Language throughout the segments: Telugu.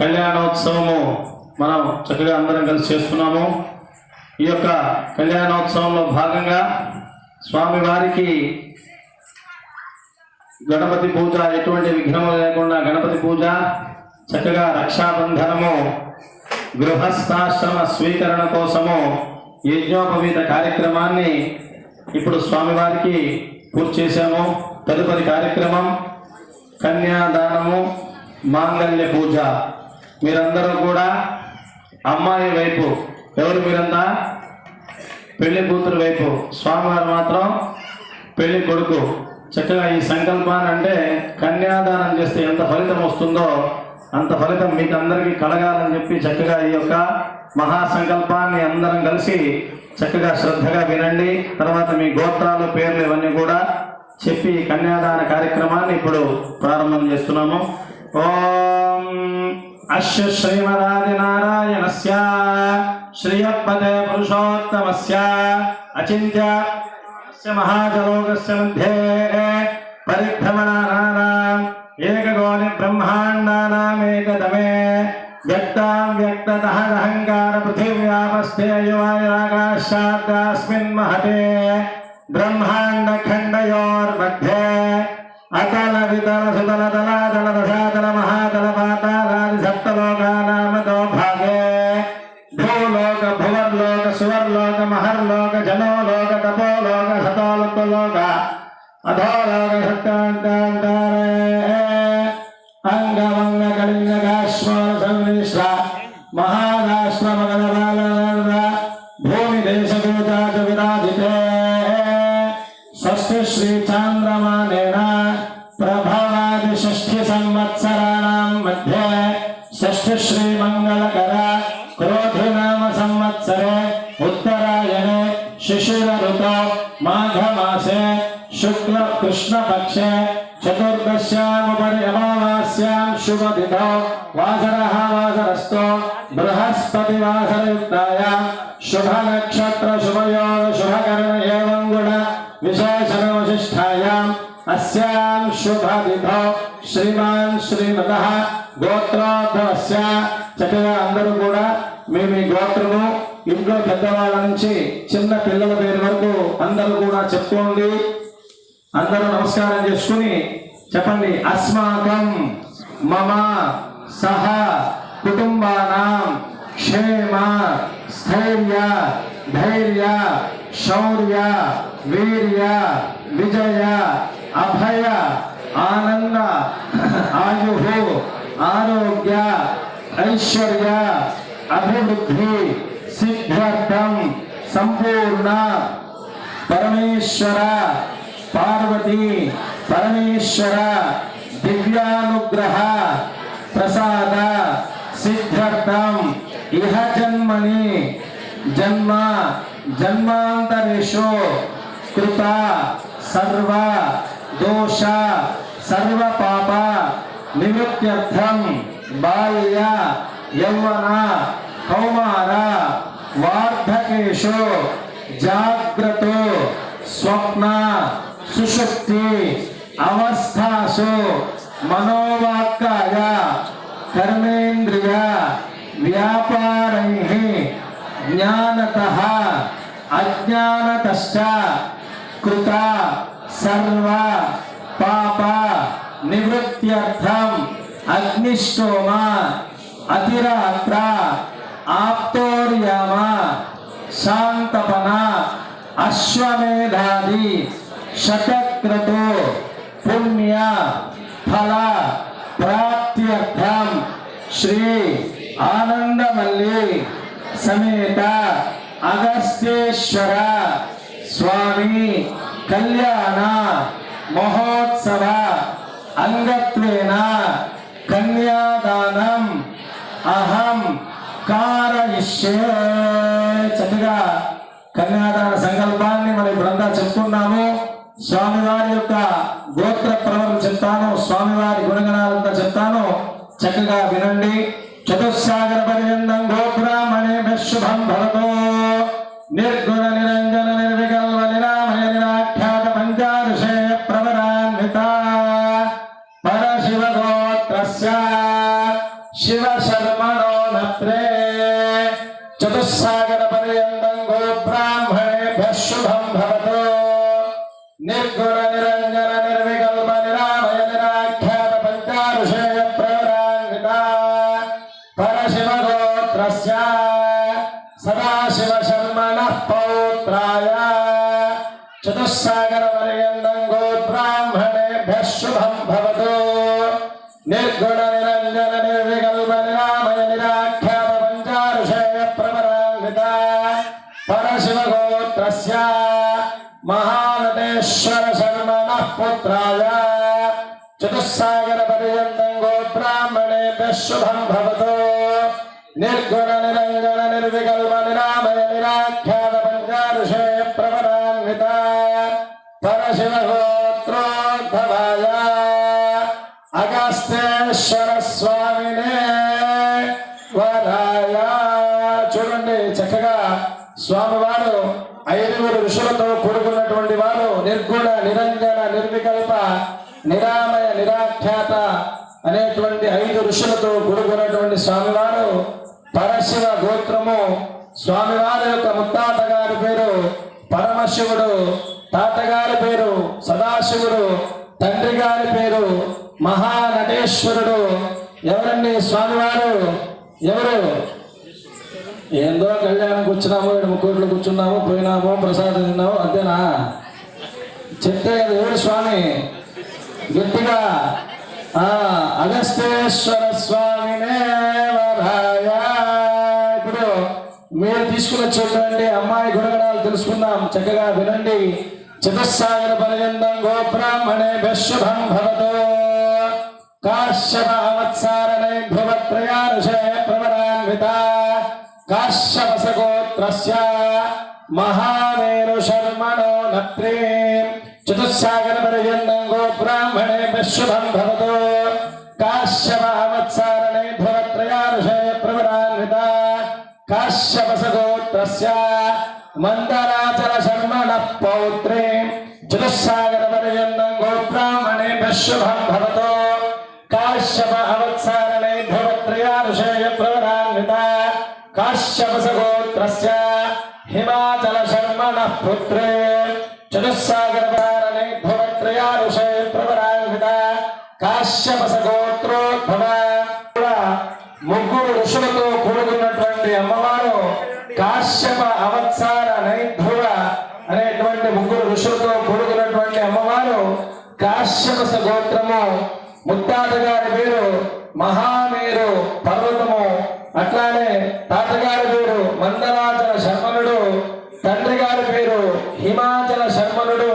కళ్యాణోత్సవము మనం చక్కగా అందరం కలిసి చేస్తున్నాము. ఈ యొక్క కళ్యాణోత్సవంలో భాగంగా స్వామివారికి గణపతి పూజ, ఎటువంటి విఘ్నము లేకుండా గణపతి పూజ, చక్కగా రక్షాబంధనము, గృహస్థాశ్రమ స్వీకరణ కోసము యజ్ఞోపవీత కార్యక్రమాన్ని ఇప్పుడు స్వామివారికి పూర్తి చేశాము. తదుపరి కార్యక్రమం కన్యాదానము, మాంగళ్య పూజ. మీరందరూ కూడా అమ్మాయి వైపు, ఎవరు మీరంతా పెళ్లి కూతురు వైపు, స్వామివారు మాత్రం పెళ్లి కొడుకు. చక్కగా ఈ సంకల్పాన్ని, అంటే కన్యాదానం చేస్తే ఎంత ఫలితం వస్తుందో అంత ఫలితం మీకు అందరికీ కలగాలని చెప్పి చక్కగా ఈ యొక్క మహాసంకల్పాన్ని అందరం కలిసి చక్కగా శ్రద్ధగా వినండి. తర్వాత మీ గోత్రాలు, పేర్లు ఇవన్నీ కూడా చెప్పి కన్యాదాన కార్యక్రమాన్ని ఇప్పుడు ప్రారంభం చేస్తున్నాము. ఓం అశ్వ శ్రీమదాది నారాయణస్య శ్రియపదే పురుషోత్తమస్య అచింత్య మహాజలోకస్య మధ్యే పరిభ్రమణానాం ఏకగోని బ్రహ్మాండానామేకతమే వ్యక్తాం వ్యక్తతః అహంకార పృథివ్యాపస్థేయువాయాకాశాస్మిన్ మహతే బ్రహ్మాండ ఖండయోర్मध्ये అతల వితల సుతల తలాతల దశాతల మహాతల పాతాలాది సప్తలోకానామతో భాగే భూలోక భువర్లోక సువర్లోక మహర్లోక జనోలోక తపోలోక సతోలోక అధోలోక సత్తాంతాంతారే అంగమంగ కళింగకాశ్మల సంమిశ్ర మహారాష్ట్రమగలబాల భూమి దేశదూతాచ విరాజితే షష్ఠి శ్రీ చాంద్రమానేన ప్రభవాది షష్ఠి సంవత్సరాణం మధ్యే షష్ఠి శ్రీ మంగళకర క్రోధినామ సంవత్సరే ఉత్తరాయణే శిశిర ఋతో మాఘమాసే శుక్ల కృష్ణ పక్షే చతుర్దశ్యాముపరి అమావాస్యాం శుభదితో వాసరః వాసరస్తో బృహస్పతి వాసరయుక్తాయాం శుభ నక్షత్ర శుభయోగ శుభకరణ ఏవం గుణ విశేషణ వశిష్టాయాం అస్యాం శుభదితో శ్రీమాన్ శ్రీమతః గోత్రోద్భవస్య. చక్కగా అందరూ కూడా మీ గోత్రము, ఇంట్లో పెద్దవాళ్ళ నుంచి చిన్న పిల్లల పేరు వరకు అందరూ కూడా చెప్పుకోండి. అందరూ నమస్కారం చేసుకుని చెప్పండి. అస్మాకం మమ సహ కుటుంబానాం క్షేమ స్థైర్య ధైర్య శౌర్య వీర్య విజయ అభయ ఆనంద ఆయు ఆరోగ్య ఐశ్వర్య అభివృద్ధి సిద్ధ్యర్థం సంపూర్ణ పరమేశ్వర పార్వతీ పరమేశ్వర దివ్యానుగ్రహ ప్రసాద సిద్ధ్యర్థం ఇహ జన్మని జన్మ జన్మాంతరేషు కృత సర్వ దోష సర్వ పాప నివృత్త్యర్థం బాల్య యౌవన కౌమార వార్ధకేషు జాగ్రత్త స్వప్న సుషుప్తి అవస్థాసు మనోవాక్కాయ కర్మేంద్రియ వ్యాపారైః జ్ఞానతః అజ్ఞానతశ్చ కృత సర్వ పాప నివృత్త్యర్థం అగ్నిష్టోమ అతిరాత్ర ఆప్తోర్యామ శాంతపన అశ్వమేధాది శతక్రతు పుణ్య ఫల ప్రాప్త్యర్థం శ్రీ ఆనందవల్లి సమేత అగస్త్యేశ్వర స్వామి కళ్యాణ మహోత్సవ అంగత్వేన కన్యాదానం అహం కారయిష్యే. చక్కగా కన్యాదాన సంకల్పాన్ని మనం ఇప్పుడంతా చెప్పుకున్నాము. స్వామివారి యొక్క గోత్ర ప్రవరం చెప్తాను, స్వామివారి గుణగణాలంతా చెప్తాను, చక్కగా వినండి. చతుస్సాగర పర్యంతం గోబ్రాహ్మణేభ్యః శుభం భవతో నిర్గుణ నిరంజన నిర్వికల్ప నిరామయ నిరాఖ్యాత పంచాదశేయ ప్రవరాన్విత పరశివ గోత్రస్య శివ చతుస్సాగర పర్యంతం గో బ్రాహ్మణేభ్యః శుభం భవతు నిర్గుణ నిరంజన నిర్వికల్ప నిరామయ నిరాఖ్యాత పంచారుషేయ ప్రేరాన్విత పరశివ గోత్రస్య సదాశివ శర్మణః పౌత్రాయ చతుస్సాగర పర్యంతం గో బ్రాహ్మణేభ్యః శుభం భవతు నిర్గుణ నిరంజన నిర్వికల్ప నిరామయ నిరాఖ్యాత పంచారుషేయ ప్రవరాన్విత పరశివ గోత్రస్య మహానటేశ్వర శర్మణః పుత్రాయ చతుస్సాగర పర్యంతం గో బ్రాహ్మణేభ్యః శుభం భవతు నిర్గుణ నిరంజన నిర్వికల్ప నిరామయ నిరాఖ్యాత పంచారుషేయ ప్రవరాన్విత పరశివ గోత్రోద్భవాయ అగస్తేశ్వర స్వామినే వరాయ. చూడండి చక్కగా స్వామివారు 5 ఋషులతో కూడుకున్నటువంటి వారు నిర్గుణ నిరంజన నిర్వికల్ప నిరామయ నిరాఖ్యాత అనేటువంటి 5 ఋషులతో కూడుకున్నటువంటి స్వామివారు పరశివ గోత్రము. స్వామివారి యొక్క ముత్తాత గారి పేరు పరమశివుడు, తాతగారి పేరు సదాశివుడు, తండ్రి గారి పేరు మహానటేశ్వరుడు. ఎవరండి స్వామివారు? ఎవరు? ఏందో కళ్యాణం కూర్చున్నాము, 7 ముక్కోట్లు కూర్చున్నాము, పోయినాము, ప్రసాదం తిన్నాము, అంతేనా? చెప్తే ఎవరు స్వామి? గట్టిగా అగస్తేశ్వర స్వామినే వరాయ. ఇప్పుడు మీరు తీసుకుని చూడండి, అమ్మాయి గుణగణాలు తెలుసుకుందాం, చక్కగా వినండి. చతుస్సాగర పర్యంతం గో బ్రాహ్మణేభ్యః శుభం భవతు కాశ్యప వత్సారణే ధ్రువత్రయానుషేయ ప్రవరాన్విత కాశ్యపస గోత్రస్య మహావేను శర్మణో నత్రే చతుస్సాగర పర్యంతం గో బ్రాహ్మణేభ్యః శుభం భవతు కాశ్యప వత్సారణే ధ్రువత్రయానుషేయ ప్రవరాన్విత కాశ్యపస గోత్రస్య మందరాచల శర్మణః పౌత్రే చతుస్సాగర పర్యంతం గో బ్రాహ్మణేభ్యః శుభం భవతు కాశ్యప అవత్సారణే ధ్రువత్రయానుషేయ ప్రవరాన్విత కాశ్యపస గోత్రస్య హిమాచల శర్మణః పుత్రే చతుస్సాగర పర్యంతం ధ్రువత్రయానుషేయ ప్రవరాన్విత కాశ్యపస గోత్రోద్భవ. 3 ఋషులతో కూడుకున్నటువంటి అమ్మవారు కాశ్యప అవత్సార నైధ్రువ అనేటువంటి 3 ఋషులతో కూడుకున్నటువంటి అమ్మవారు కాశ్యపస గోత్రము. ముత్తాత గారి పేరు మహామేరు పర్వతము, అట్లానే తాతగారి పేరు మందరాచల శర్మనుడు, తండ్రి గారి పేరు హిమాచల శర్మనుడు.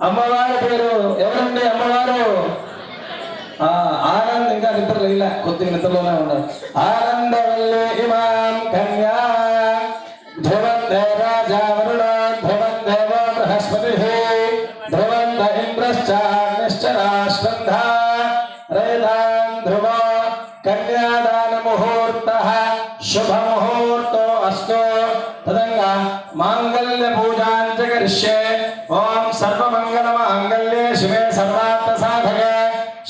అమ్మవారి పేరు ఎవరండి? అమ్మవారు ఆనంద్. ఇంకా నిద్రలో ఇలా కొద్దిగా నిద్రలోనే ఉన్నారు. ఆనందవల్లి ఇమాం కన్యా ధ్రువంతే రాజా వరుణో ధ్రువందేవ బృహస్పతి ధ్రువంత ఇంద్రశ్చాగ్నిశ్చ రాష్ట్రంధ రేదాం ధ్రువ కన్యాదాన ముహూర్తః శుభ ముహూర్తో అస్తు తదంగా మాంగళ్య పూజాం చ కరిష్యే. ఓం సర్వమంగళ మాంగళ్యే శివే సర్వార్థ సాధకే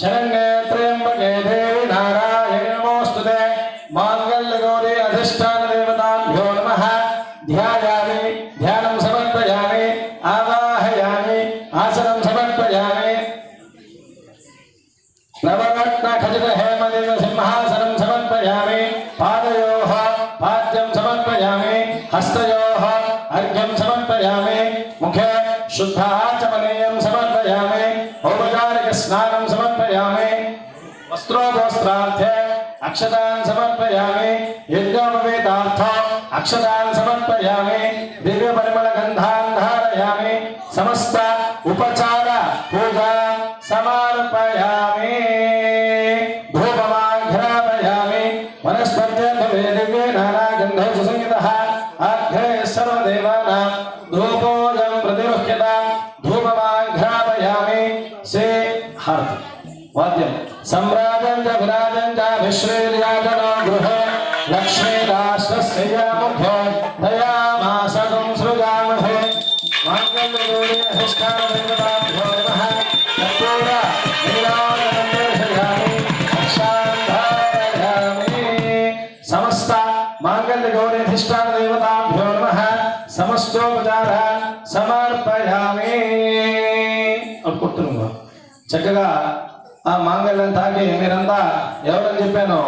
శరణ్యే త్ర్యంబకే దేవి నారాయణి నమోస్తుతే. మాంగళ్య గౌరీ అధిష్టాన దేవతాభ్యో నమః. ధ్యాయామి, ధ్యానం సమర్పయామి, ఆవాహయామి, ఆసనం సమర్పయామి. నవరత్న ఖచిత హేమదేవ సింహాసనం సమర్పయామి. పాదయోః పాద్యం సమర్పయామి, హస్తయోః అర్ఘ్యం సమర్పయామి, ముఖే శుద్ధాచమనీయం సమర్పయామి, ఔపచారిక స్నానం సమర్పయామి. వస్త్రోపవస్త్రార్థే అక్షతాన్ సమర్పయామి. యజ్ఞోపవేతార్థ అక్షతాన్ సమర్పయామి. దివ్య పరిమళ గంధాన్ ధారయామి. సమస్త ఉపచార పూజా సమర్పయామి. ధూపమాఘ్రాపయామి. వనస్పత్యే దివ్యే నానా గంధౌ సుసంయుతః అగ్రే సర్వదేవానాం ధూపోజం ప్రతిరుహ్యతాం ధూపమాఘ్రాపయామి. సే హారతి వాద్యం सम्राजं च विराजं च विश्वेर्याजनो गृहे लक्ष्मीदाश्रस्यमुखे दयामासं सृजामहे माङ्गल्यगौरीहस्तादेवताभ्यो नमः कर्पूर नीलानन्दर्शयामि रक्षां धारयामि समस्त माङ्गल्य అఘోరేధిష్టాన దేవతాభ్యో నమః సమస్తోపచార సమర్పయామి అనుకుంటున్నాము. చక్కగా ఆ మాంగళ్యం తాకి మీరంతా ఎవరని చెప్పాను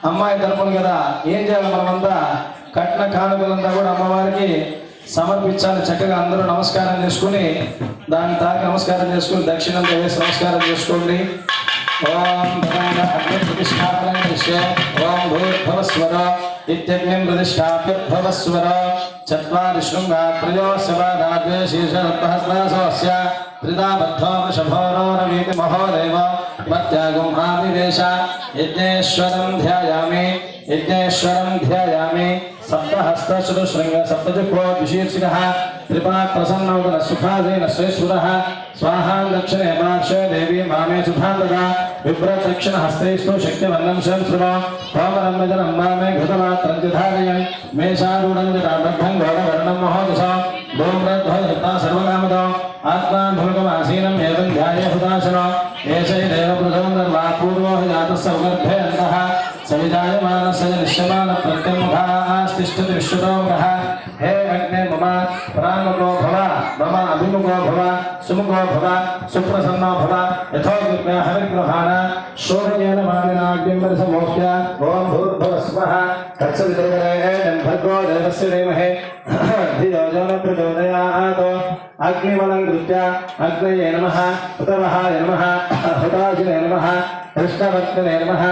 అమ్మాయి తరపున కదా ఏం చేయాలి మనమంతా కట్న కానుకలంతా కూడా అమ్మవారికి సమర్పించాలి. చక్కగా అందరూ నమస్కారం చేసుకుని దాన్ని తాకి నమస్కారం చేసుకుని దక్షిణంతో వేసి నమస్కారం చేసుకోండి. ఓం ప్రతిష్టాపన ఓం భూర్భవస్వర ఇత్యగ్నిం ప్రతిష్టాప్యుద్భవస్వర చత్వారి శృంగా త్రయోశవాదాద్వే శీర్షసహస్రాసోస్య త్రిదాబద్ధో వృషభోరోరవీతి మహోదేవ మత్యాగం ఆవివేశ యజ్ఞేశ్వరం ధ్యాయామి సప్తహస్తశృంగ సప్తజుక్వో ద్విశీర్షికః త్రిపాక్ ప్రసన్నౌదన సుఖాదీన శ్రేష్ఠురః స్వాహాం దక్షిణే పార్శ్వే దేవీ మామే సుధాంతగా విభ్రదక్షిణ హస్తైస్తు శక్తివర్ణం శంశ్రువ కోమరం విజనం మామే ఘృతమాత్రం ధారయన్ మేషారూఢం జటాబద్ధం గౌరవర్ణం మహోదశ భూమ్రధ్వజతా సర్వకామదో ఆత్మాభుగమాసీనం ఏవం ధ్యాయే హుదాశన ఏషైదేవ పృథం నిర్వా పూర్వో జాతస్య ఉగర్భే అంతః సవిజాయమానస్య నిశ్యమాన ప్రత్యముఖాస్తిష్ఠతి విశ్వతోముఖః హే అగ్నే మమ ప్రాణముఖో భవ మమ అభిముఖో భవ సుముఖో భవ సుప్రసన్నో భవ యథోగ్రహ హరిగ్రహాణ శోభయేన మామినాగ్నిం సమోహ్య ఓం భూర్భువస్వః తత్సవితుర్వరేణ్యం భర్గో దేవస్య ధీమహి ధియో జో న ప్రచోదయాత్ అగ్నిమలంకృత్య అగ్నయే నమః హుతవహాయ నమః హుతాజినే నమః కృష్ణభక్తనే నమః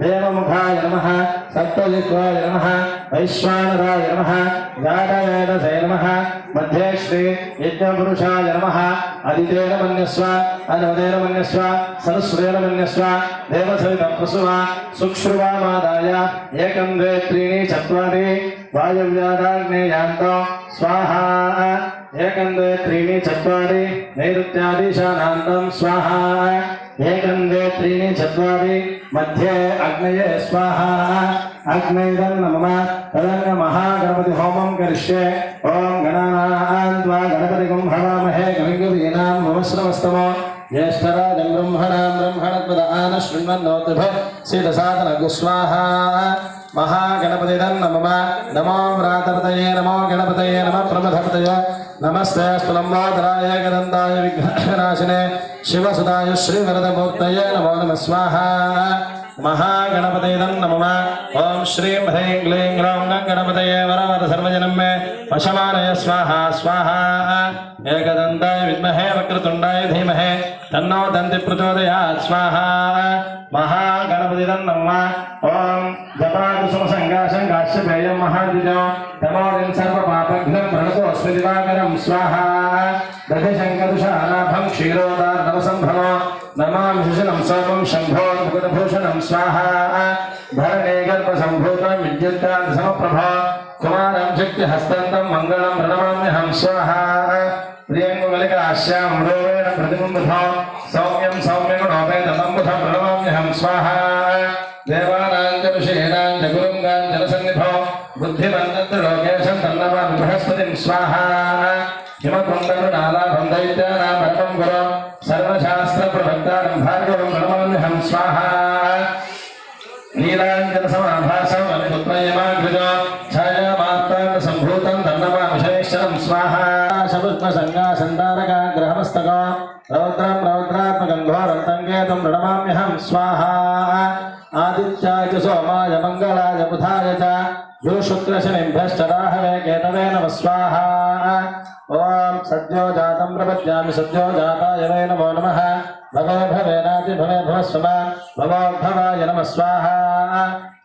దేవముఖాయ నమః సప్తజిహ్వాయ నమః వైశ్వానరాయ నమః జాతవేదసే నమః మధ్యే శ్రీ యజ్ఞపురుషాయ నమః అదితేన మన్యస్వ అనుదేన మన్యస్వ సరస్వతేన మన్యస్వ దేవసవిత ప్రసువ సుక్ష్రువామాదాయ ఏకం ద్వే త్రీణి చత్వారి వాయవ్యాదాగ్నేయాంతో స్వాహా ఏకం ద్వే త్రీణి చత్వారి నైరుత్యాదిశానాంతం స్వాహా ఏకం ద్వే త్రీణి చత్వారి మధ్యే అగ్నయే స్వాహా అగ్నైదం నమః తదంగ మహాగణపతి హోమం కరిష్యే ఓం గణానాం త్వా గణపతిగం హవామహే గణపతీనాం నమస్రవస్తమో జ్యేష్ఠరాజం బ్రహ్మణాం బ్రహ్మణత్పద ఆన శృణ్వన్నోతిభ సీతసాదన స్వాహా మహాగణపతిదం నమః నమో వ్రాతపతయే నమో గణపతయే నమః ప్రమథపతయే నమస్తే స్థులంబాధరాయ గదంతాయ విఘ్ననాశినే శివసుదాయ శ్రీవరదమూర్తయే నమో నమః స్వాహా మహాగణపతిదం నమః ఓం శ్రీం హ్రీం క్లీం గ్రౌం గణపతయే వరవర సర్వజనం మే వశమానయ స్వాహా స్వాహా ఏకదంతాయ విద్మహే వక్రతుండాయ ధీమహే తన్నో దంతి ప్రచోదయాత్ స్వాహా మహాగణపతిదం నమః ఓం జపాకుసుమ సంగాశం కాశ్యపేయం మహాద్విజం తమోరిం సర్వపాపఘ్నం ప్రణతోస్మి దివాకరం స్వాహా దధిశంకరుషాలాభం క్షీరోదార్ణవసంభవం నమామి శిశునం సోమం శంభో ముకుటభూషణం స్వాహా భరణే గర్భసంభూతం విద్యుత్కాంత సమప్రభ కుమారం శక్తిహస్తంతం మంగళం ప్రణమామ్యహం స్వాహా ప్రియంగులికాశ్యాం రోవేణ ప్రతిబింబుధో సౌమ్యం సౌమ్యగుణోపేతమంబుధం ప్రణమామ్యహం స్వాహా దేవానాంచ ఋషీణాంచ గురుంగాంచన సన్నిభో బుద్ధిమంత్రలోకేశం తన్నమామి బృహస్పతిం స్వాహా హిమకుండమృణాలాభం దైత్యానామర్పం గురం సర్వశాస్త్ర ప్రవక్తారం భార్గవం ప్రణమామ్యహం స్వాహా నీలాంజన సమాభాసం అనుపుత్రయమాగ్రజో ఛాయామాత్రాంత సంభూతం తన్నమామి శనేశ్వరం స్వాహా శపుష్ప సంగాసంతారక గ్రహమస్తకో రౌద్రం రౌద్రాత్మకం ఘోరం తంకేతం ప్రణమామ్యహం స్వాహా ఆదిత్యాయ చ సోమాయ మంగళాయ బుధాయ చ శుక్రశనిభ్యశ్చ రాహవే కేతవే నమః స్వాహా ఓం సద్యో జాతం ప్రపద్యామి సద్యో జాతాయ వై నమో నమః భవే భవేనాతి భవే భవస్వ భవోద్భవాయ నమః స్వాహా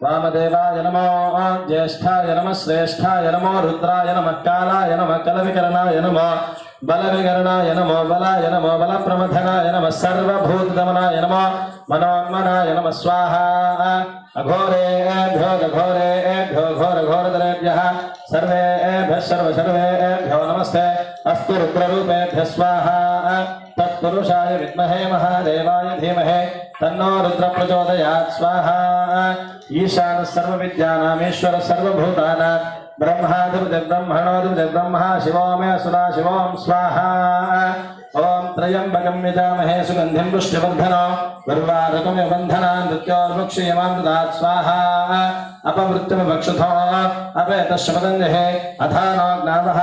వామదేవాయ నమో జ్యేష్ఠాయ నమః శ్రేష్ఠాయ నమో రుద్రాయ నమః కాలాయ నమః కలవికరణాయ నమో బలవికరణాయ నమో బలాయ నమో బలప్రమథనాయ నమః సర్వభూతదమనాయ నమో మనోన్మనాయ నమః స్వాహా అఘోరేభ్యో ఘోరేభ్యో ఘోరఘోరతరేభ్యః సర్వేభ్యః సర్వసర్వేభ్యో నమస్తే అస్తు రుద్రరూపేభ్యః స్వాహా తత్పురుషాయ విద్మహే మహాదేవాయ ధీమహే తన్నో రుద్ర ప్రచోదయాత్ స్వాహా ఈశాన సర్వ విద్యానామేశ్వర సర్వభూతానాం ब्रह्मादिपतिर्ब्रह्मणोऽधिपतिर्ब्रह्मणोऽधिपतिर्ब्रह्मा शिवो मे सुरा शिवों स्वाहा ओम त्र्यंबकं यजामहे सुगंधिं पुष्टिवर्धनो उर्वारुकं बन्धनान् मृत्योर्मुक्षीयमां ददात् स्वाहा अपमृत्युमभक्षुतो अपेतश्वपदन्यहे अथानो ज्ञावः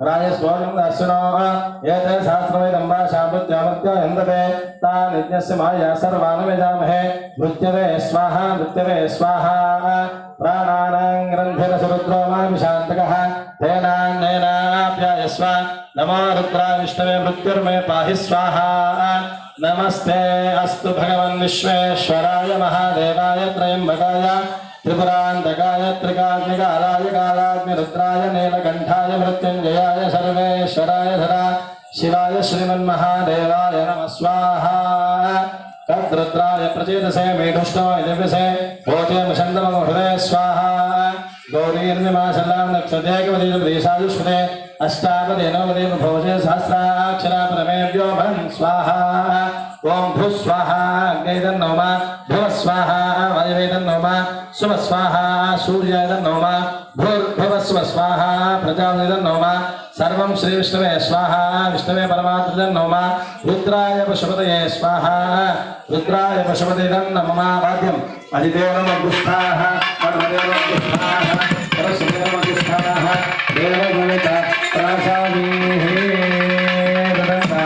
राजस्वोजं दास्यनो एते शास्त्रवेदं वा शामृत्योमृत्यो यन्दते तान् यज्ञस्य माया सर्वान् यजामहे मृत्यवे स्वाहा प्राणानां ग्रन्थिरसरुद्रो माभिशान्तकः तेनान्नेनाप्यायस्व नमो रुद्रा विष्णवे मृत्युर्मे पाहि स्वाहा नमस्ते अस्तु भगवन् विश्वेश्वराय महादेवाय त्रयंबकाय त्रिपुरान्तकाय त्रिकाग्निकालाय कालाग्निरुद्राय नीलकण्ठाय मृत्युञ्जयाय सर्वेश्वराय सदा शिवाय श्रीमन्महादेवाय नमः स्वाहा तद्रुद्राय प्रचेतसे मेढुष्टो दिव्यसे भोजयं छन्दमो हृदय स्वाहा गौरीर्मिमाशल्लां नक्षदेकवदीर्देशायुष्मते अष्टापदे नवदे भोजे सहस्राक्षरा परमेभ्यो भन् स्वाहा ओम भू स्वाहा अग्नेदन्नोमा भुव स्वाहा वायवेदन्नोमा सुव स्वाहा सूर्यादन्नोमा भूर्भुव स्व स्वाहा प्रजापतिदन्नोमा सर्वं श्री विष्णवे स्वाहा विष्णवे परमात्मजन्नोमा रुद्राय पशुपतये स्वाहा रुद्राय पशुपतिदन्नममा वाद्यम् अधिदेवनमगुष्ठाः परमदेवनमगुष्ठाः परशुदेवनमगुष्ठाः देवगुणिता प्रासादीः ददन्ता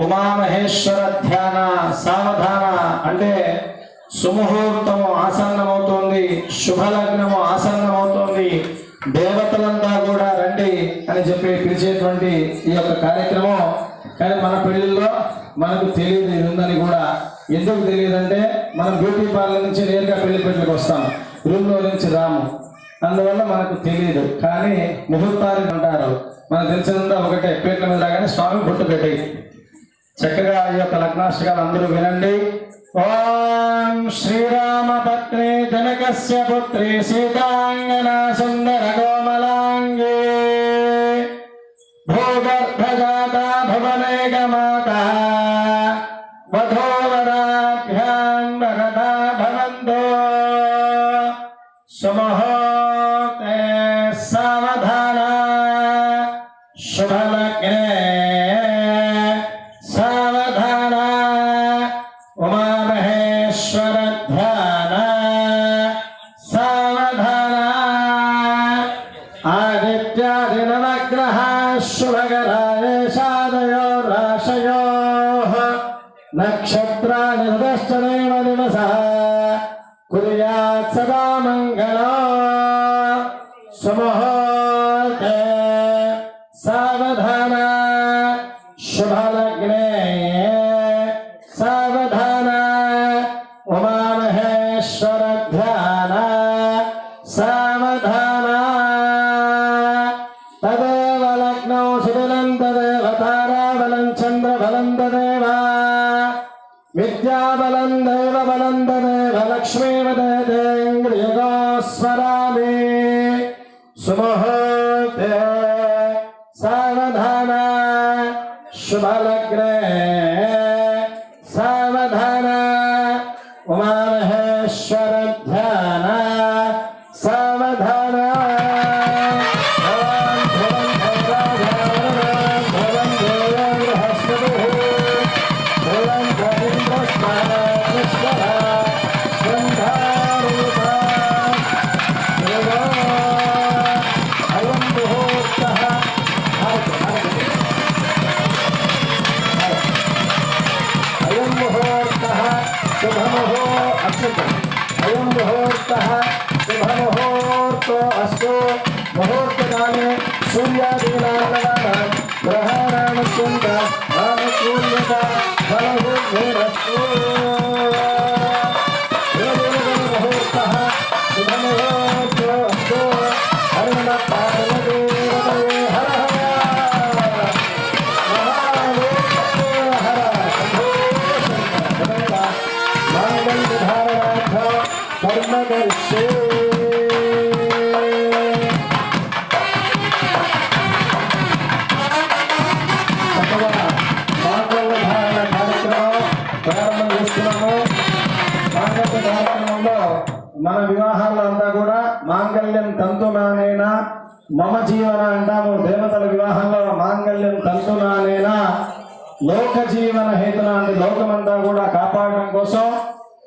ఉమామహేశ్వర ధ్యాన సావధాన అంటే సుముహూర్తము ఆసన్నమవుతోంది, శుభలగ్నము ఆసన్నమవుతోంది, దేవతలంతా కూడా రండి అని చెప్పి పిలిచేటువంటి ఈ యొక్క కార్యక్రమం. కానీ మన పెళ్లిలో మనకు తెలియదు ఇది ఉందని కూడా. ఎందుకు తెలియదంటే మనం బ్యూటీ పార్లర్ నుంచి నేరుగా పెళ్లి పెళ్లికి వస్తాం, రూమ్లో నుంచి రాము, అందువల్ల మనకు తెలియదు. కానీ ముహూర్తాలు అంటారు, మనకు తెలిసినంతా ఒకటే, పీట్ల మీద రాగానే స్వామి బొట్టు పెట్టి చక్కగా ఈ యొక్క లగ్నాష్టకాలు అందరూ వినండి. ఓం శ్రీరామ పత్ని జనకస్య పుత్రి సీతాంగనా సుందర కోమలాంగే భూగర్భజాత భువనేక మాతా వధూవరాభ్యాం వరదా భవంతో సుముహూర్తే సావధాన శుభలగ్నే ఉమామహేశ్వర ధ్యాన సావధాన ఆదిత్యాది నవగ్రహ శుభకరాయేషాదయో రాశయో నక్షత్రాణి తదశ్చనైవ దివసః కుర్యాత్ సదా మంగళం సుముహూర్తే సావధాన శుభలగ్నే సావధాన ఉమామహేశ్వర ధ్యాన సావధాన తదేవ లగ్నౌ సుబలం తదేవ తారాబలం చంద్రబలం తదేవ విద్యాబలం దైవబలం తదేవ లక్ష్మీవదేంద్రియగో స్మరామి సుముహూర్తే సావధాన శుభలగ్నే సావధాన ఉమామహేశ్వర ధ్యాన సావధాన శుభమ अयं मुहूर्तः शुभमुहूर्तो अस्तु मुहूर्तकाले सूर्यादीनां ग्रहाणामत्यन्त आनुकूल्यता फलभूमिरस्तु मुहूर्तः शुभमुहूर्तो अस्तु हर नमः पार्वतीपतये हर कर्मदर्शे మన వివాహాల్లో అంతా కూడా మాంగళ్యం తంతునానేనా మమ జీవన అంటాము. దేవతల వివాహంలో మాంగళ్యం తంతునానేనా లోక జీవన హేతున అంటే లోకమంతా కూడా కాపాడడం కోసం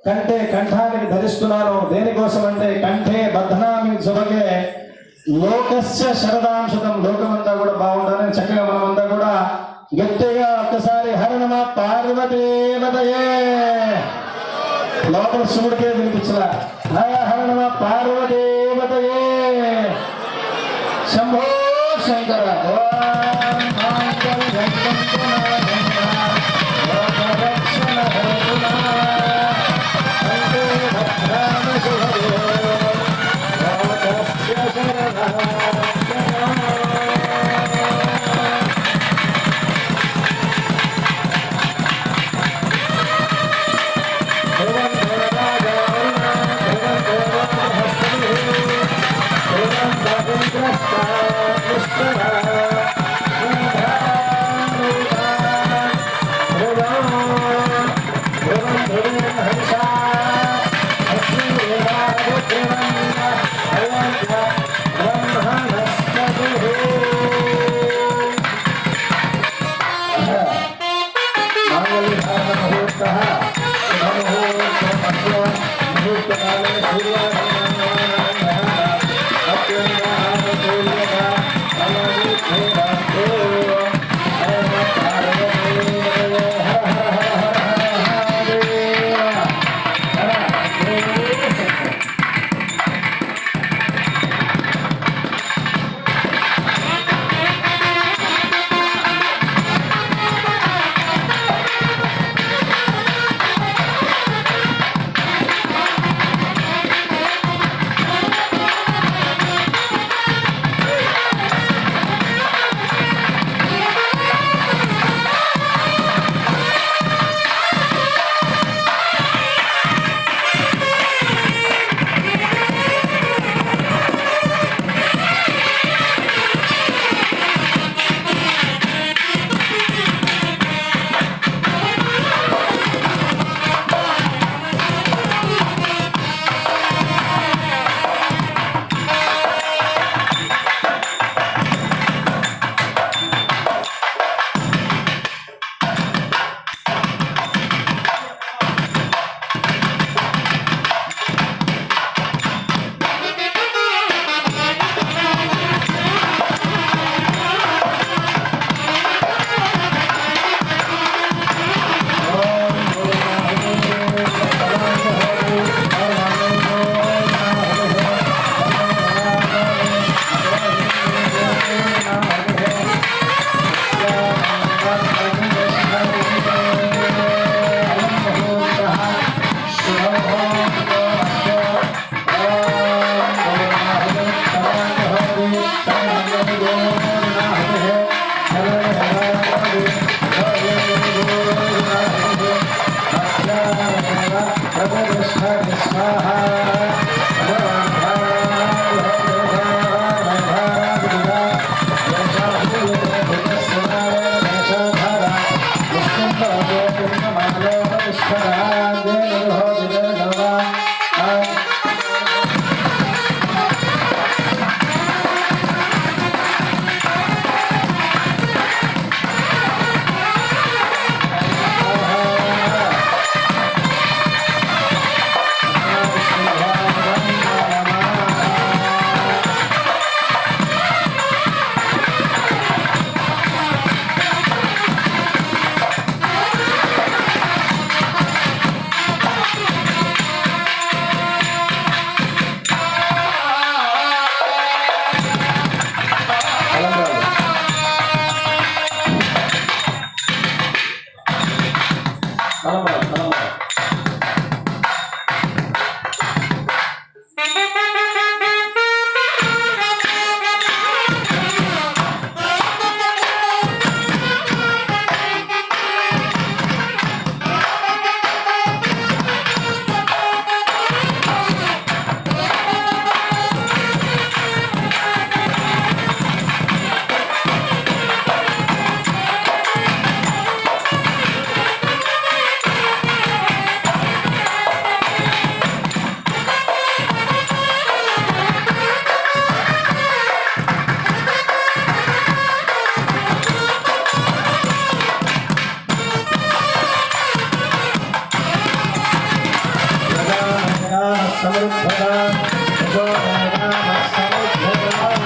కంటే కంఠానికి ధరిస్తున్నాను. దేనికోసం అంటే కంఠే బధ్నామి సుభగే లోకస్య శరదాంశతం, లోకమంతా కూడా బాగుండాలని చక్కగా మనమంతా కూడా గట్టిగా ఒక్కసారి హర నమః పార్వతీపతయే లోపల శివుడికే వినిపించలా. హర నమః పార్వతీపతయే శంభో శంకర. समुद्धरा जो नाम समुद्धरा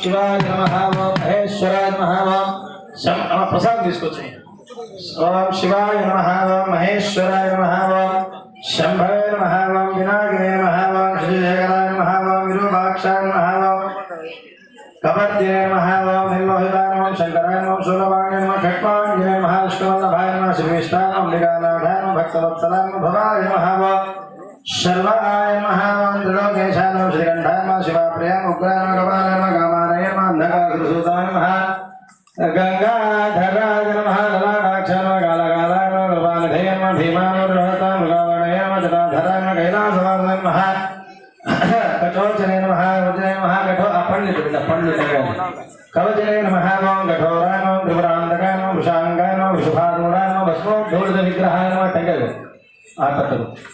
శివాయ నమః ఓం మహేశ్వరాయ నమః ఓం ప్రసాద్ తీసుకొచ్చాయి ఓం శివాయ నమః ఓం మహేశ్వరాయ నమః ఓం శంభవే నమః ఓం వినాయకాయ నమః ఓం శ్రీశేఖరాయ నమః ఓం విరూపాక్షాయ నమః ఓం కపర్దే నమః ఓం నిర్మోహితాయ నమః శంకరాయ నమః శూలపాణ్య నమః ఖట్వాణ్య నమః విష్ణువల్లభాయ నమః శ్రీవిష్ణాయ నమః లింగానాథాయ నమః భక్తవత్సలాయ నమః భవాయ నమః ఓం శర్వాయ నమః ఓం త్రిలోకేశాయ నమః శ్రీకంఠాయ నమః శివాప్రియాయ ఉగ్రాయ నమః గవాయ నమః కామాయ నమః అంధకారసూతాయ నమః గంగాధరాయ నమః లలాటాక్షాయ నమః కాళకాలాయ నమః కృపానిధే నమః భీమాయ బృహతాయ మృగావణయ నమః జటాధరాయ నమః కైలాసవాసాయ నమః కఠోచనే నమః వజ్రాయ నమః కవచనే నమః ఓం కఠోరాయ నమః త్రిపురాంతకాయ నమః వృషాంగాయ నమః వృషభారూఢాయ నమః భస్మోద్ధూళిత విగ్రహాయ నమః టెంగలు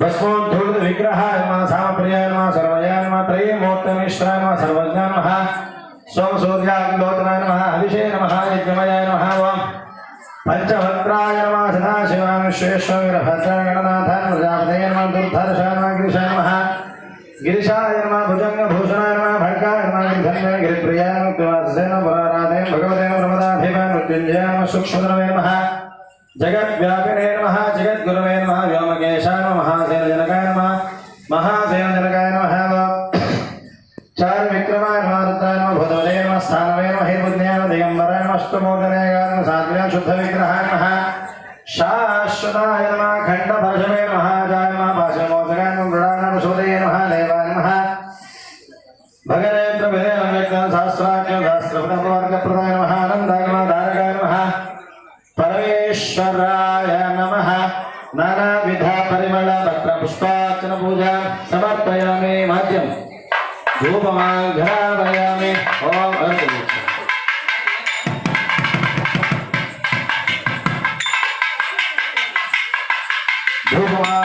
భస్మోద్ధూళిత విగ్రహాయ నమః సామప్రియాయ నమః సర్వయాయ నమః త్రయీమూర్తమేశ్వరాయ నమః సర్వజ్ఞాయ నమః సోమసూర్యాగ్నిలోచనాయ నమః హవిషే నమః యజ్ఞమయాయ నమః ఓం పంచభద్రాయ నమః సదాశివాయ విశ్వేశ్వరభద్రాయ గణనాథాయ ప్రజాపతయ నమః దుర్ధర్షాయ నమః గిరిశాయ నమః గిరిశాయ నమః భుజంగభూషణాయ నమః భర్గాయ నమః గిరిధన్య గిరిప్రియాయ నమః త్రివాసయ నమః పురారాధయ భగవతే నమః ప్రమదాధిపాయ మృత్యుంజయాయ నమః సూక్ష్మధనవే నమః జగద్వ్యాపినే నమః జగద్గురవే నమః వ్యోమకేశాయ నమః మహాసేనజనకాయ నమః మహాసేనజనకాయ నమః చారు విక్రమాయ నమః రుద్రాయ నమః భూతవదే నమః స్థానవే నమః హేర్బుద్ధ్యాయ నమః దిగంబరాయ నమః అష్టమూర్ధనేయాయ నమః సాత్వికాయ శుద్ధ విగ్రహాయ నమః శాశ్వతాయ నమః ఖండభర్షవే నమః జాయ నమః పాశమోదకాయ నమః మృడాయ నమః శోదయ నమః దేవాయ నమః భగనేంద్ర విజయ నమః సహస్రాఖ్య సహస్రవర్గప్రదాయ నమః ఆనందాయ నమః ధారకాయ నమః పరమేశ్వరాయ నమః నానావిధ పరిమళ పత్ర పుష్పార్చన పూజ సమర్పయామి మాధ్యం ధూపమాఘ్రావయామి ఓం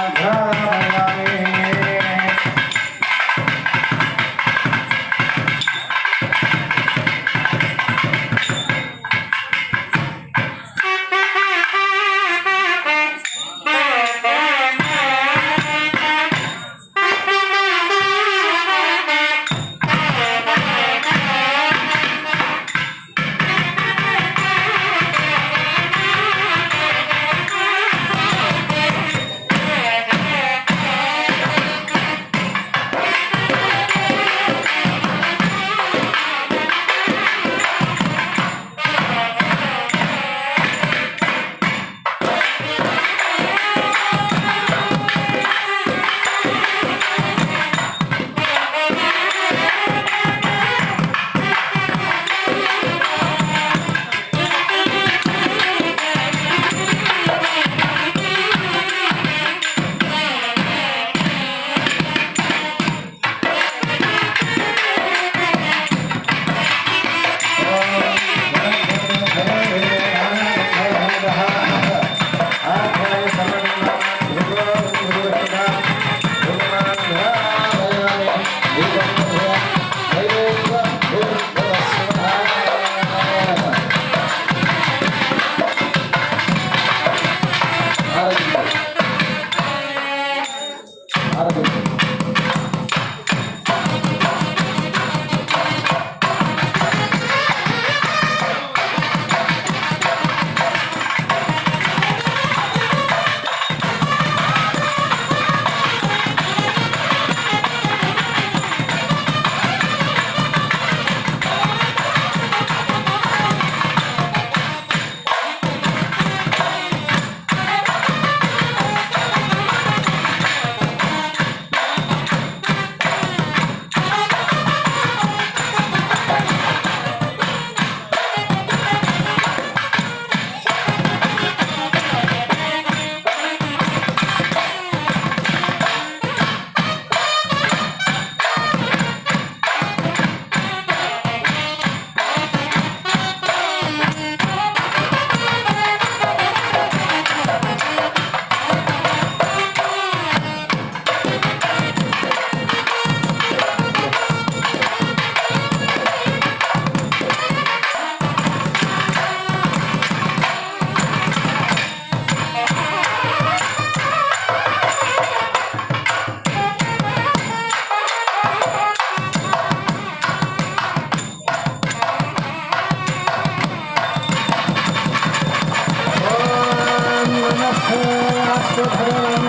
ధూపమాఘ్రావయామి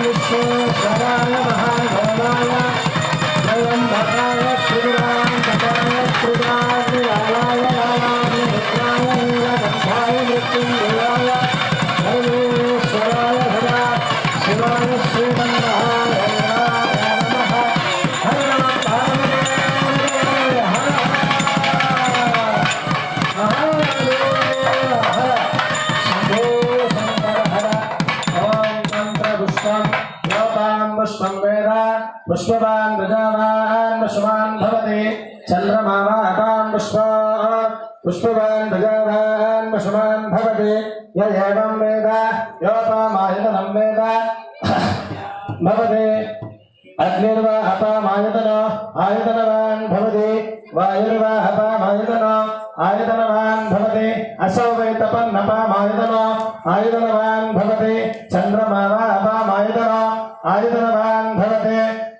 विश्वेश्वराय महादेवाय त्र्यंबकाय त्रिपुरान्तकाय त्रिपुराग्निलालाय लालाग्निमित्राय नीलकण्ठाय मृत्युञ्जयाय सर्वेश्वराय सदा शिवाय श्रीमन्महादेवाय नमः। हर नमः पार्वती हर पुष्पं वेद पुष्पवान् प्रजावान् पशुमान् भवति चन्द्रमावातां पुष्पवान् प्रजावान् पशुमान् भवति य एवं वेद योपामायतनं वेद भवति अग्निर्वा अपामायतनो आयतनवान् भवति वायुर्वा अपामायतनो आयतनवान् भवति असौ वै तपन्नपामायतनो आयतनवान् भवति चन्द्रमा वा अपामायतनो आयतनवान् भवति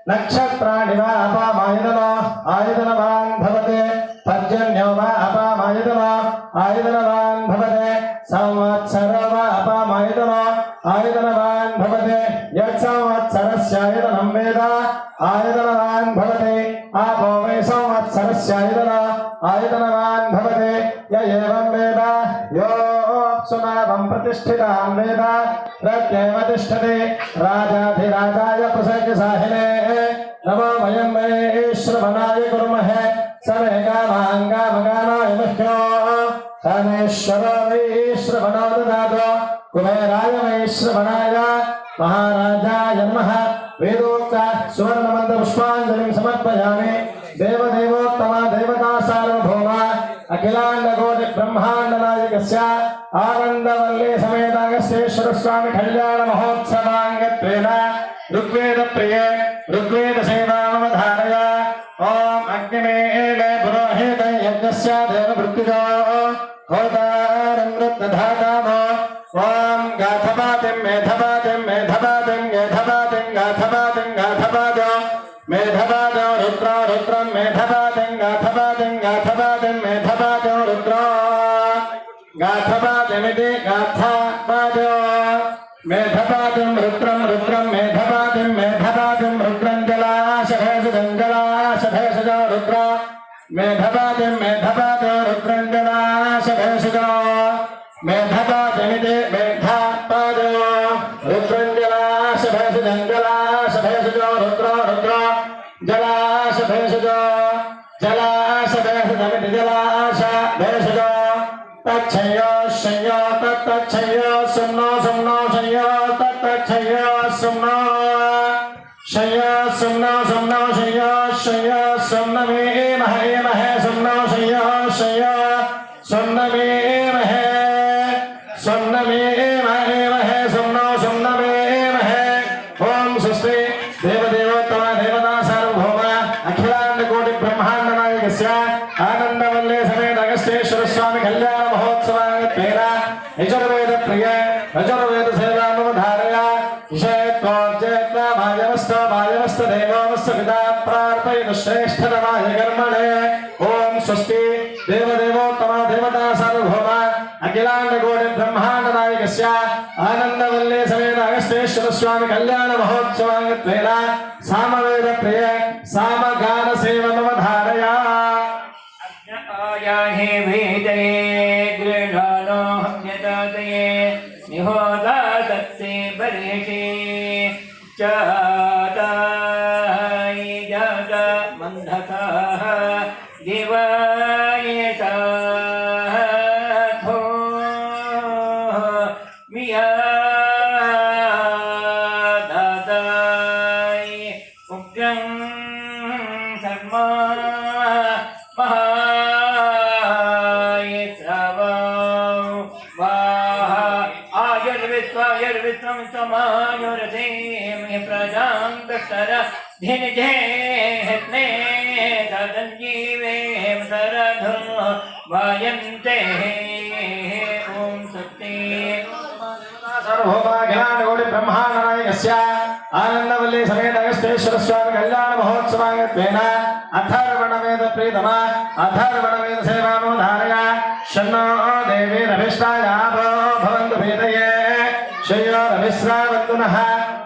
नक्षत्राणि वा अपामायतनो आयतनवान् भवति पर्जन्यो वा अपामायतनो आयतनवान् भवति संवत्सरो वा अपामायतनो आयतनवान् भवति यत्संवत्सरस्यायतनं वेद आयतनवान् भवति आपो वै संवत्सरस्यायतनो आयतनवान् भवति य एवं वेद योऽप्सुनाभं प्रतिष्ठितां वेद प्रत्येव तिष्ठति राजाधिराजाय प्रसज्ञसाहिने नमो वयं वै श्रवणाय कुर्महे समे कामाङ्गामगानाय मह्यो कामेश्वरो वै श्रवणो ददातु कुबेराय वै श्रवणाय महाराजाय नमः। वेदोक्त सुवर्णमन्त्रपुष्पाञ्जलिं समर्पयामि। देवदेवोत्तम देवता सार्वभौम अखिलाण्डकोटि ब्रह्माण्डनायकस्य आनन्दवल्ली समेत अगस्त्येश्वर स्वामी कल्याण महोत्सवाङ्गत्वेन ऋग्वेदप्रिये ऋग्वेदसेवामवधारय। ॐ अग्निमेले पुरोहित यज्ञस्य देवभृत्तिजो होतारं वृत्तधातामो ॐ गाथपातिं मेधपातिं मेधपातिं गेधपातिं गाथपातिं गाथपादो मेधपादो रुद्रो रुद्रं मेधपातिं गाथपातिं गाथपातिं मेधपादो रुद्रो गाथपातिमिति गाथपादो मेधपातिं रुद्रं रुद्रं मेधपातिं मेधपातिं रुद्रं जलाशभेषजं जलाशभेषजो रुद्रो मेधपातिं मेधपादो रुद्रं जलाशभेषजो मेधपातिमिति मेधपादो रुद्रं जलाशभेषजं जलाशभेषजो रुद्रो रुद्रो जलाशभेषजो जलाशभेषजमिति जलाशभेषजो तच्छयो शयो तत्तच्छयो सुम्नो सुम्नो शयो तत्तच्छयो सुम्नो शयो सुम्नो सुम्नो शयो शयो सुम्नमे महे महे सुम्नो शयो शयो सुम्नमे महे सुम्नमे महे महे सुम्नो सुम्नमे महे। ओम स्वस्ति देवदेवोत्तम देवता सार्वभौम अखिलाण्डकोटि ब्रह्माण्डनायकस्य आनन्दवल्ली समेत अगस्त्येश्वर स्वामी कल्याण महोत्सवाङ्गत्वेन यजुर्वेदप्रिय यजुर्वेदसेवामवधारय विषयत्वोज्जयत्वा भाजवस्तो भाजवस्तो देवोऽवस्तो पिता प्रार्पयतु श्रेष्ठतमाय कर्मणे। ओम स्वस्ति देवदेवोत्तम देवता सार्वभौम अखिलाण्डकोटि ब्रह्माण्डनायकस्य आनन्दवल्ली समेत अगस्त्येश्वर स्वामी कल्याण महोत्सवाङ्गत्वेन सामवेदप्रिय सामगानसेवमवधारय। याहि वेदये गृहाणो हम्यतादये निहोदा तत्से बरेषे चाताय जाता मन्धकाः दिवायेताथो मियादाय उग्रं सर्मा वायन्ते ओम सत्ते सर्वभौमाखिलाण्डकोटि ब्रह्माण्डनायकस्य आनन्दवल्ली समेत अगस्त्येश्वर स्वामी कल्याण महोत्सवाङ्गत्वेन अथर्वणवेदप्रीतम अथर्वणवेदसेवामवधारय। शन्नो देवी रविष्टायाभो भवन्तु भीतये श्रेयो रविश्रावन्तु नः।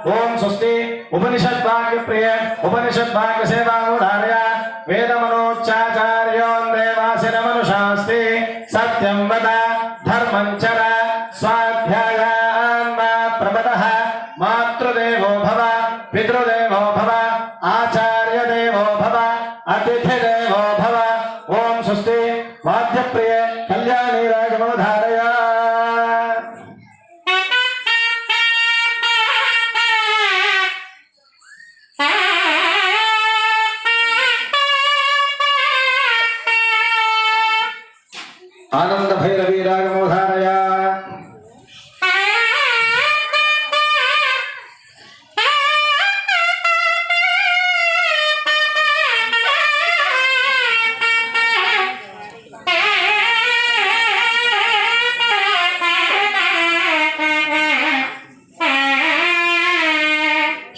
ओम स्वस्ति उपनिषद्वाक्य प्रिय उपनिषद्वाक्य सेवानुधारय वेदमनोच्चाचार्यो देवासिनमनुशास्ति सत्यं वद धर्मं चर स्वाध्यायान् मा प्रपदः मातृदेवो भव पितृदेवो भव आचार्यदेवो भव अतिथिदेवो भव ओम स्वस्ति वाद्यप्रिय कल्याणी राजमोधारय आनंद भैरवी रागमोधारय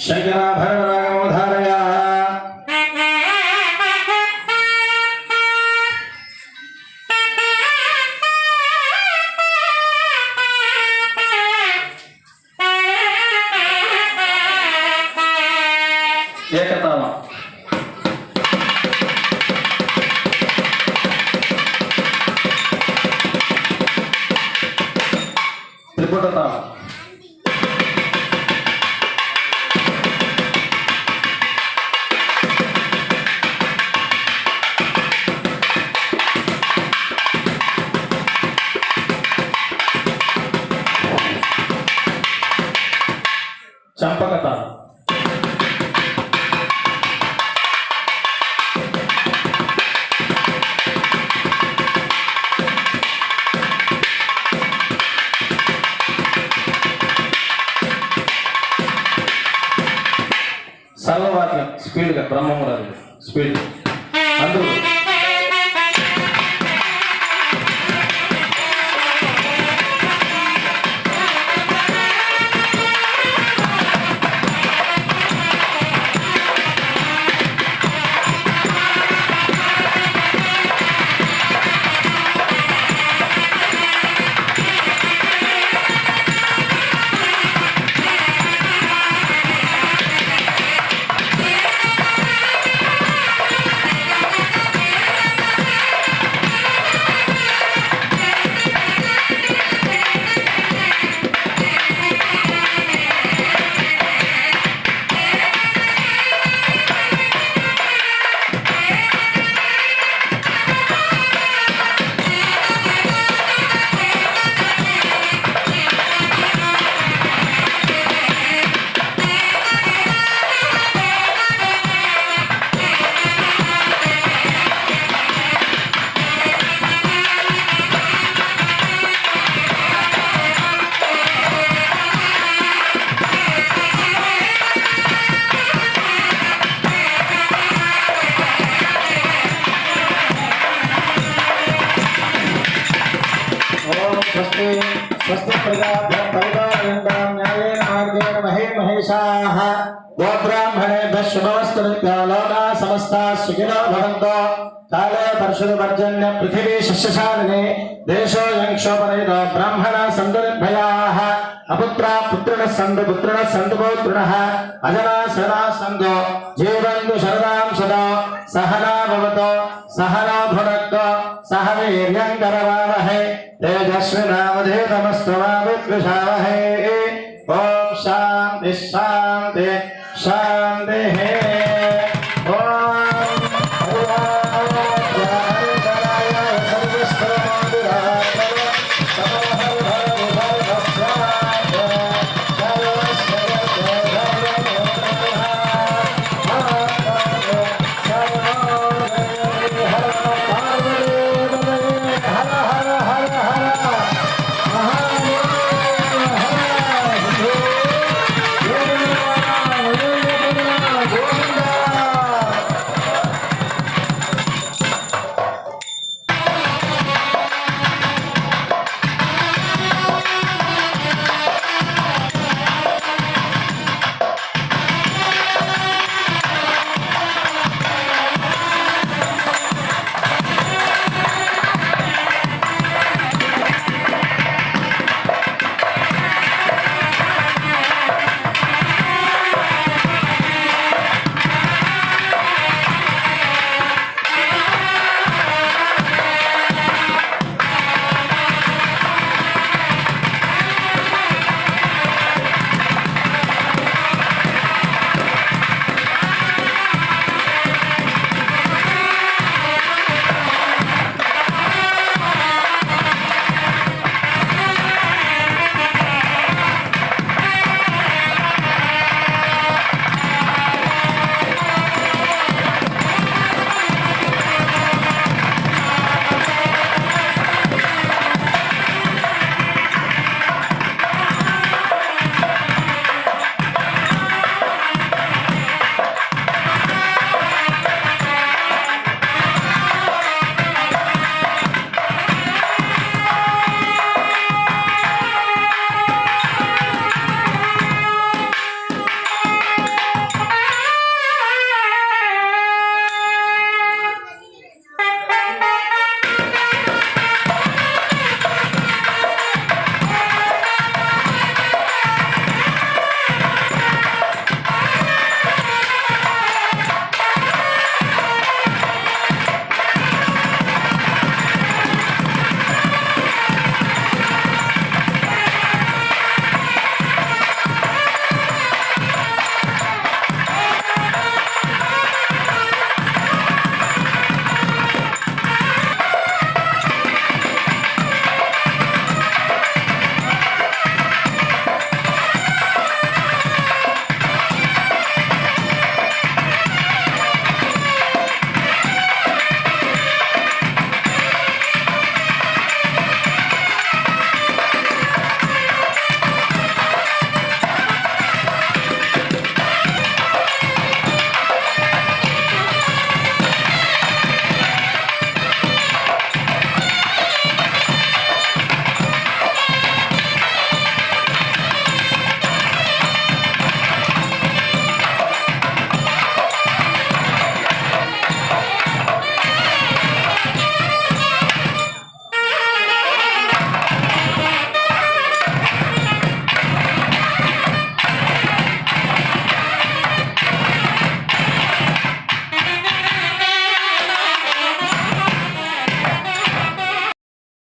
शंकराभरण रागमोधारय एकताल त्रिपुटताल चंपकताल सर्ववाक्य स्पीड का ब्रह्ममुरारी स्पीड अंदर स्वस्ति प्रजाभ्यः परिपालयन्तां न्यायेन मार्गेण महे महेशाः गोब्राह्मणेभ्यः शुभमस्तु नित्याः लोकाः समस्ताः सुखिनो भवन्तु काले परशुपर्जन्य पृथिवी शस्यशालिनी देशोऽयं क्षोभरहितो ब्राह्मणाः सन्तु निर्भयाः अपुत्राः पुत्रिणः सन्तु पुत्रिणः सन्तु पौत्रिणः अजनाः सदा सन्तु जीवन्तु शरदां सदा सहना भवतु सहना भुनक्तु सह वीर्यं करवावहै तेजस्विनावधीतमस्तु मा विद्विषावहै